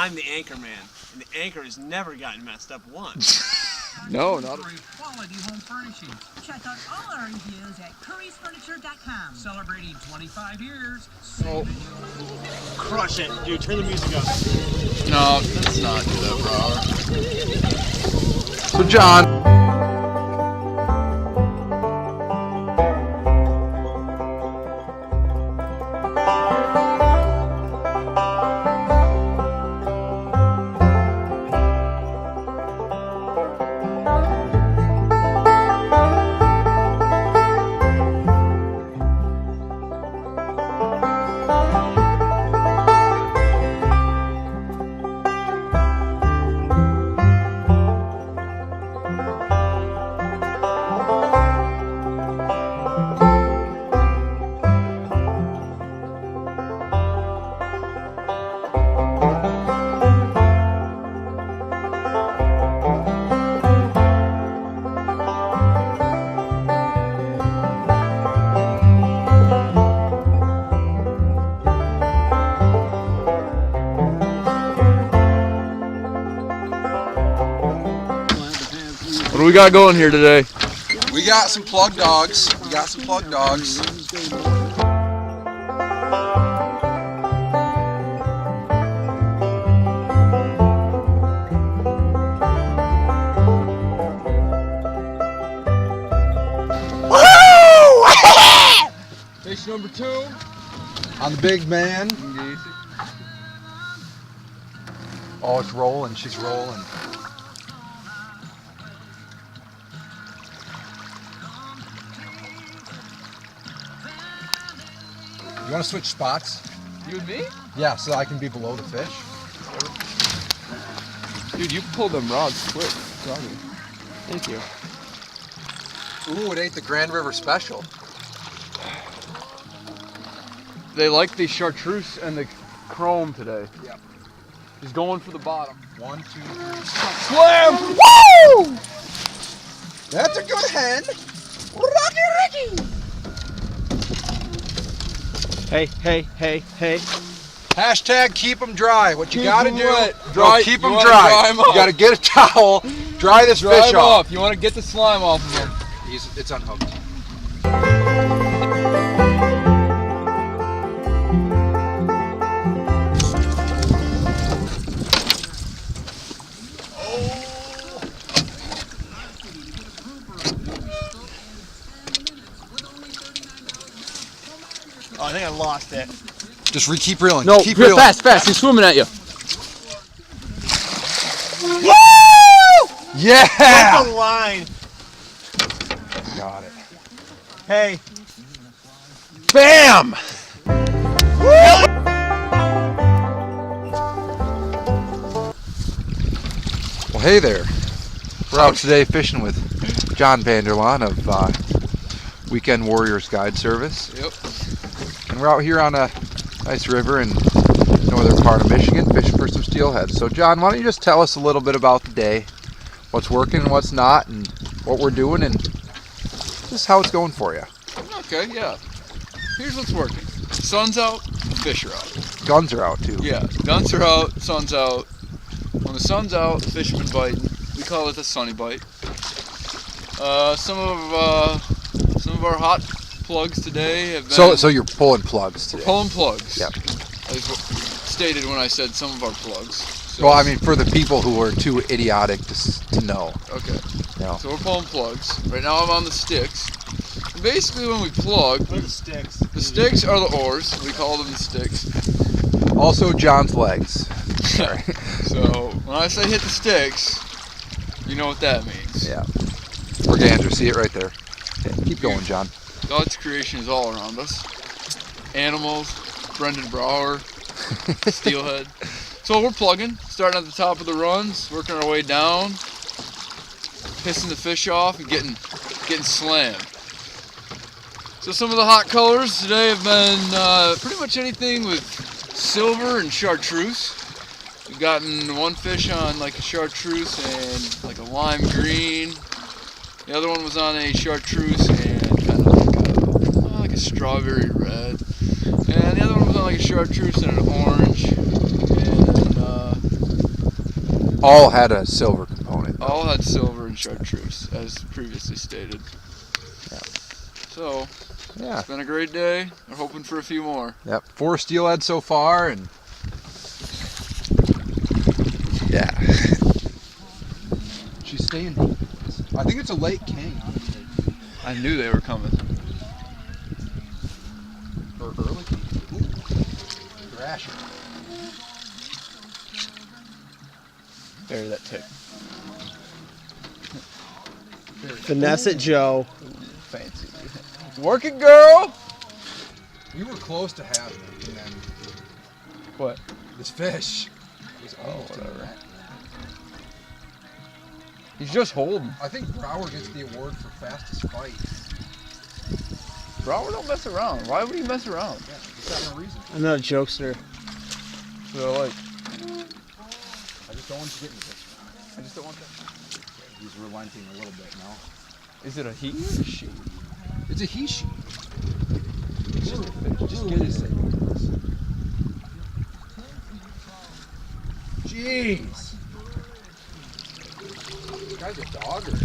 I'm the anchor man, and the anchor has never gotten messed up once. No, not quality home furnishings. Check out all our reviews at currysfurniture.com. Celebrating 25 years. Oh. Crush it, dude. Turn the music up. No, let's not do that, bro. So John. What do we got going here today? We got some plug dogs. Fish number 2. On the big man. Oh, it's rolling. She's rolling. You want to switch spots? You and me? Yeah, so I can be below the fish. Dude, you pulled them rods quick. Thank you. Ooh, it ain't the Grand River Special. They like the chartreuse and the chrome today. Yep. He's going for the bottom. 1, 2, 3. Slam! Woo! That's a good hen. Rocky Ricky. Hey, hey, hey, hey. Hashtag keep them dry. What you Keep gotta 'em do, wet. no, keep them dry. You gotta get a towel, dry this Dry fish him off. You want to get the slime off of him. It's unhooked. Oh, I think I lost it. Just keep reeling. No, keep reeling. fast. He's swimming at you. Woo! Yeah! That's the line. Got it. Hey. Bam! Well, hey there. We're out today fishing with John Vanderlaan of Weekend Warriors Guide Service. Yep. And we're out here on a nice river in northern part of Michigan fishing for some steelhead. So John, why don't you just tell us a little bit about the day, what's working and what's not, and what we're doing, and just how it's going for you. Okay, yeah. Here's what's working. Sun's out, fish are out. Guns are out too. Yeah, guns are out, sun's out. When the sun's out, the fish have been biting. We call it a sunny bite. Some of our hot plugs today have been... So you're pulling plugs today. We're pulling plugs. Yep. As stated when I said some of our plugs. So, Well, I mean, for the people who are too idiotic to know. Okay. Yeah. So we're pulling plugs. Right now I'm on the sticks. And basically when we plug, What are the sticks? the sticks are the oars. We call them the sticks. Also, John's legs. Sorry. So when I say hit the sticks, you know what that means. Yeah. We're gander. See it right there. Okay, keep going, John. God's creation is all around us. Animals, Brendan Brower, Steelhead. So we're plugging, starting at the top of the runs, working our way down, pissing the fish off and getting slammed. So some of the hot colors today have been pretty much anything with silver and chartreuse. We've gotten one fish on like a chartreuse and like a lime green. The other one was on a chartreuse and kind of like a strawberry red. And the other one was on like a chartreuse and an orange. And all had a silver component. Though. All had silver and chartreuse, as previously stated. Yeah. So, Yeah. it's been a great day. We're hoping for a few more. Yep. 4 steelhead so far, and yeah. She's staying deep. I think it's a lake king, honestly. I knew they were coming. Or early king. Ooh. Thrasher. Bury that tick. Finesse it, Joe. Fancy. Work it, girl! You were close to having it, and then What? this fish was almost in the whatever. net. He's just holding. I think Brower gets the award for fastest fight. Brower don't mess around. Why would he mess around? Yeah, he's got no reason. I'm not a jokester. So, like, I just don't want to get in this. I just don't want that. He's relenting a little bit now. Is it a he or a she? It's a he she. Just get his thing. Jeez. This guy's a dogger.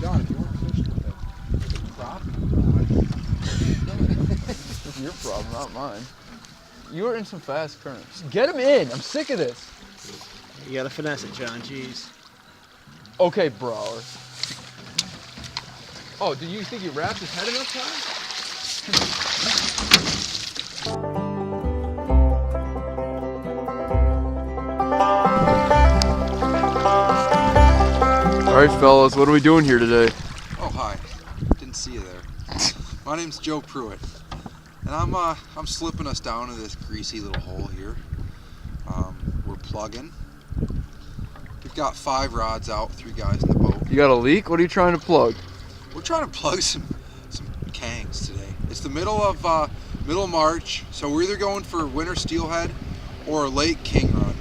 John, if you weren't fishing with a crop It's your problem, not mine. You were in some fast currents. Get him in. I'm sick of this. You gotta finesse it, John. Jeez. Okay, Brower. Oh, do you think he wrapped his head enough time? All right, fellas, what are we doing here today? Oh, hi. Didn't see you there. My name's Joe Pruitt, and I'm slipping us down to this greasy little hole here. We're plugging. We've got 5 rods out, 3 guys in the boat. You got a leak? What are you trying to plug? We're trying to plug some kangs today. It's the middle of March, so we're either going for winter steelhead or a late king run.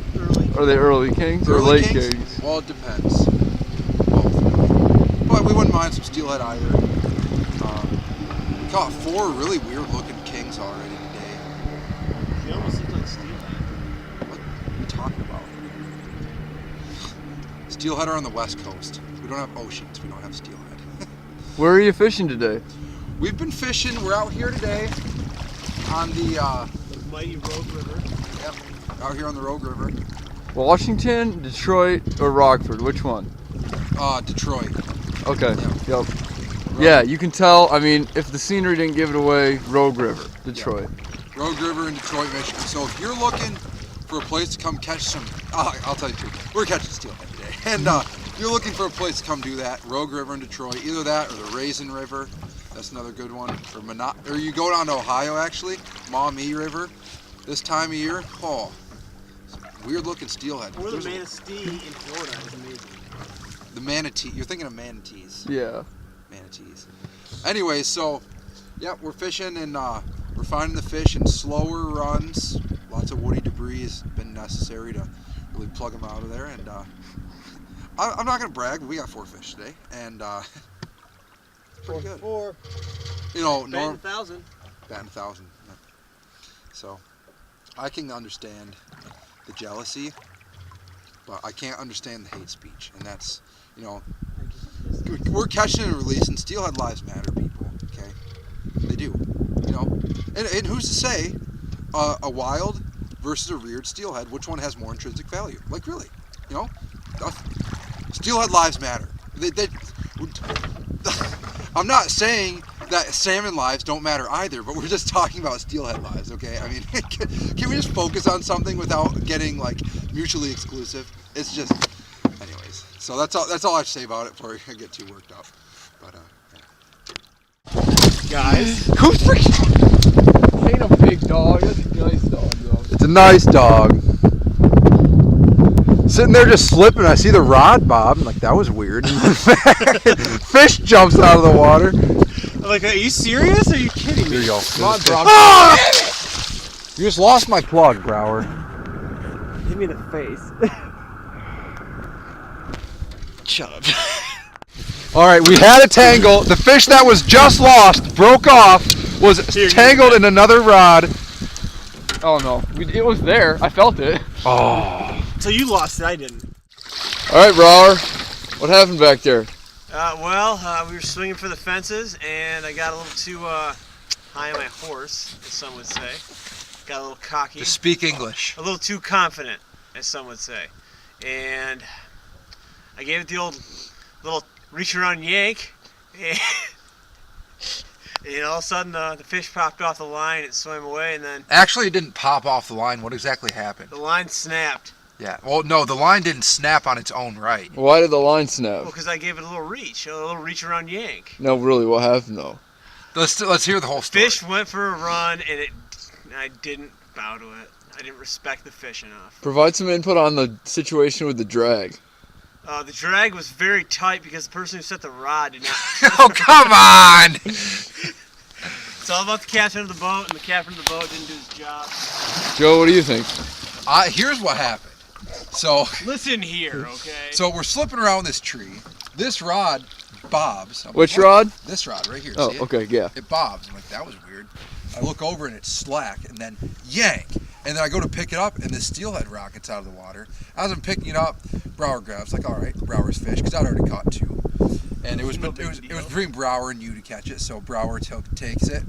Are they early kings or Early late kings? Well, it depends. Both, really. But we wouldn't mind some steelhead either. We caught 4 really weird looking kings already today. He almost looks like Steelhead. What are you talking about? Steelhead are on the west coast. We don't have oceans. We don't have steelhead. Where are you fishing today? We've been fishing. We're out here today on the Mighty Rogue River. yep, out here on the Rogue River. Washington, Detroit, or Rockford? Which one? Detroit. Okay. Yeah. Yep. Yeah, you can tell. I mean, if the scenery didn't give it away, Rogue River, Detroit. Rogue River in Detroit, Michigan. So if you're looking for a place to come catch some, I'll tell you too. We're catching steelhead today, and if you're looking for a place to come do that, Rogue River in Detroit. Either that or the Raisin River. That's another good one. Or you go down to Ohio actually, Maumee River. This time of year, weird looking steelhead. Or the manatee in Florida is amazing. The manatee. You're thinking of manatees. Yeah. Manatees. Anyway, so yeah, we're fishing and we're finding the fish in slower runs. Lots of woody debris has been necessary to really plug them out of there. And I'm not gonna brag, but we got 4 fish today, and pretty good. 4. You know, Batting 1,000. batting 1,000. Yeah. So I can understand the jealousy, but I can't understand the hate speech, and that's, you know, we're catching and releasing. Steelhead lives matter, people. Okay, they do. You know, and who's to say a wild versus a reared steelhead, which one has more intrinsic value? Like really, you know, steelhead lives matter. I'm not saying that salmon lives don't matter either, but we're just talking about steelhead lives, okay? I mean, can we just focus on something without getting like mutually exclusive? It's just, anyways. So that's all I have to say about it before I get too worked up. But yeah. Guys. Who's freaking? Ain't a big dog. That's a nice dog, though. It's a nice dog. Sitting there just slipping, I see the rod bob. I'm like, that was weird. Fish jumps out of the water. Like, are you serious? Or are you kidding me? Here you go. Come on, bro. Oh! You just lost my plug, Brower. Hit me in the face. Shut up. All right, we had a tangle. The fish that was just lost, broke off, was tangled in another rod. Oh no, it was there. I felt it. Oh. So you lost it, I didn't. All right, Brower. What happened back there? We were swinging for the fences, and I got a little too high on my horse, as some would say. Got a little cocky. Just speak English. A little too confident, as some would say. And I gave it the old little reach around yank, and all of a sudden the fish popped off the line, it swam away, and then Actually, it didn't pop off the line. What exactly happened? the line snapped. Yeah. Well, no, the line didn't snap on its own right. Why did the line snap? Well, because I gave it a little reach around yank. No, really, what happened though? Let's hear the whole story. Fish went for a run, and I didn't bow to it. I didn't respect the fish enough. Provide some input on the situation with the drag. The drag was very tight because the person who set the rod did not. Oh, come on! It's all about the captain of the boat, and the captain of the boat didn't do his job. Joe, what do you think? Here's what happened. So Listen here, okay? So we're slipping around this tree. This rod bobs. Which rod? This rod right here. Oh, see it? okay, yeah. It bobs. I'm like, that was weird. I look over and it's slack, and then yank. And then I go to pick it up, and this steelhead rockets out of the water. As I'm picking it up, Brower grabs, like, all right, Brower's fish, because I'd already caught two. And it was between Brower and you to catch it, so Brower takes it,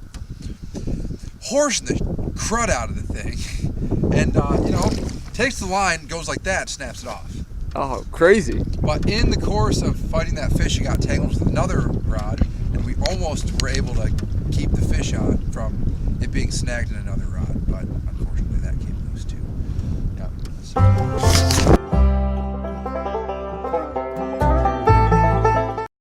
horsing the crud out of the thing, and takes the line, goes like that, snaps it off. Oh, crazy. But in the course of fighting that fish, it got tangled with another rod, and we almost were able to keep the fish on from it being snagged in another rod, but unfortunately that came loose too. Yeah. So.